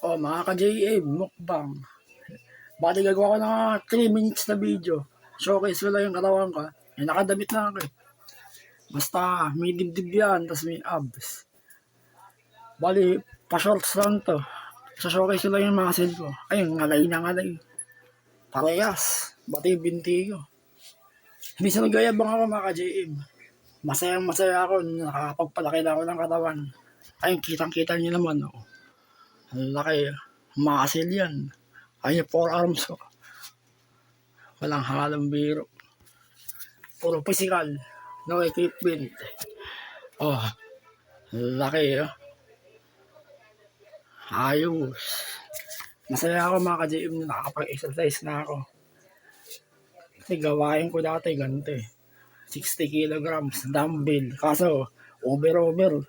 Oh, mga ka-JM, mukbang. Bali gagawa ko ng 3 minutes na video. Showcase ko lang yung katawan ko. Nakadamit na ako eh. Basta may dibdib yan, tas may abs. Bali, pa-shorts lang to. Sa showcase ko lang yung muscle ko. Ayun, ngalay na ngalay. Parehas. Bati yung binti ko. Hindi sa nagayabang ako mga ka-JM. Masayang masaya ako. Nakakapagpalaki na ako ng katawan. Ayun, kitang-kita nyo naman. Oh. Ang laki. Muscle yan. Ayun yung forearms ko. Walang halong biro. Puro physical. No equipment. Oh, laki oh. Ayos. Masaya ako mga ka-JM na nakakapag-exercise na ako. Kasi gawain ko dati ganito eh. 60 kilograms dumbbell. Kaso, over.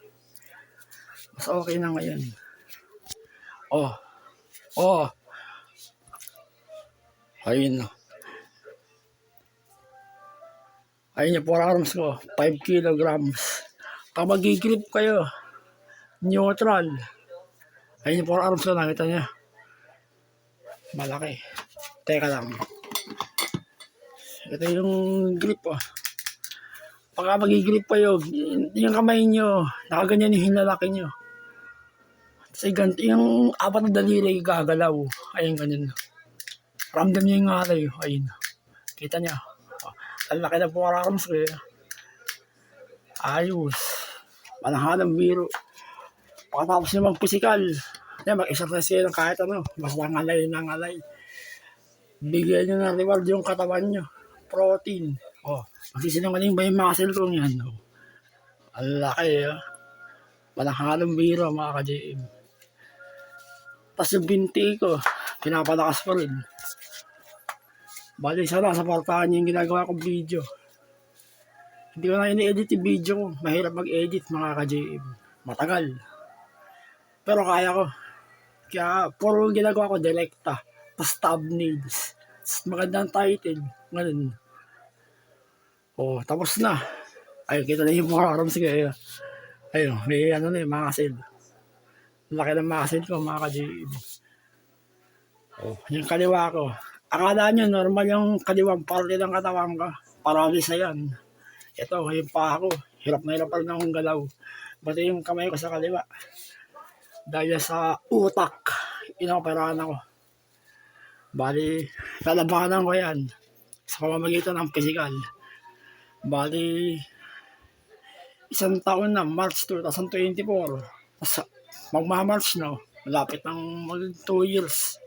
Mas okay na ngayon. Oh. Ayun na. Ayun yung forearms ko. 5 kilograms. Pag mag-grip kayo, neutral. Ayun yung forearms ko. Nakita niya. Malaki. Teka lang. Ito yung grip oh. Pag mag-grip kayo, yung kamay nyo, nakaganyan yung hinalaki nyo. Kasi ganito, yung apat na daliri gagalaw. Ayun ganyan. Ramdam nyo yung alay. Ayun. Kita nyo. Ang laki ng forearms ko eh. Ayos. Manahanang biro. Pagkatapos nyo mag-physical, mag-exercise kayo ng kahit ano. Basta ngalay na ngalay. Bigyan nyo ng reward yung katawan nyo. Protein. Oh, magsisinungaling ba yung muscle ko yan? Oh. Ang laki eh. Manahanang biro mga ka-JM. Tapos yung binti ko, pinapalakas ko rin. Bali sana, supportahan niyo yung ginagawa kong video. Hindi ko na ini-edit yung video ko. Mahirap mag-edit mga ka-JM. Matagal. Pero kaya ko. Kaya puro ginagawa ko direkta. Tapos thumbnails. Tapos magandang title. Ganun. Oh, tapos na. Ayun, kita na yung forearms ko. Ayun, may ano na yung muscle. Laki ng muscle ko mga ka-JM. Oh, yung kaliwa ko. Akala nyo normal yung kaliwang parte ng katawan ko. Paralis na yan. Ito, yung paa ko. Hirap na hirap pa rin akong galaw. Pati yung kamay ko sa kaliwa. Dahil sa utak, inoperahan ako. Bali, lalabanan ko yan. Sa pamamagitan ng physical. Bali, isang taon na, March 2024. Magmamarch na. Malapit ng 2 years.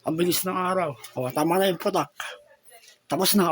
Ang bilis ng araw. O, tama na yung putak. Tapos na,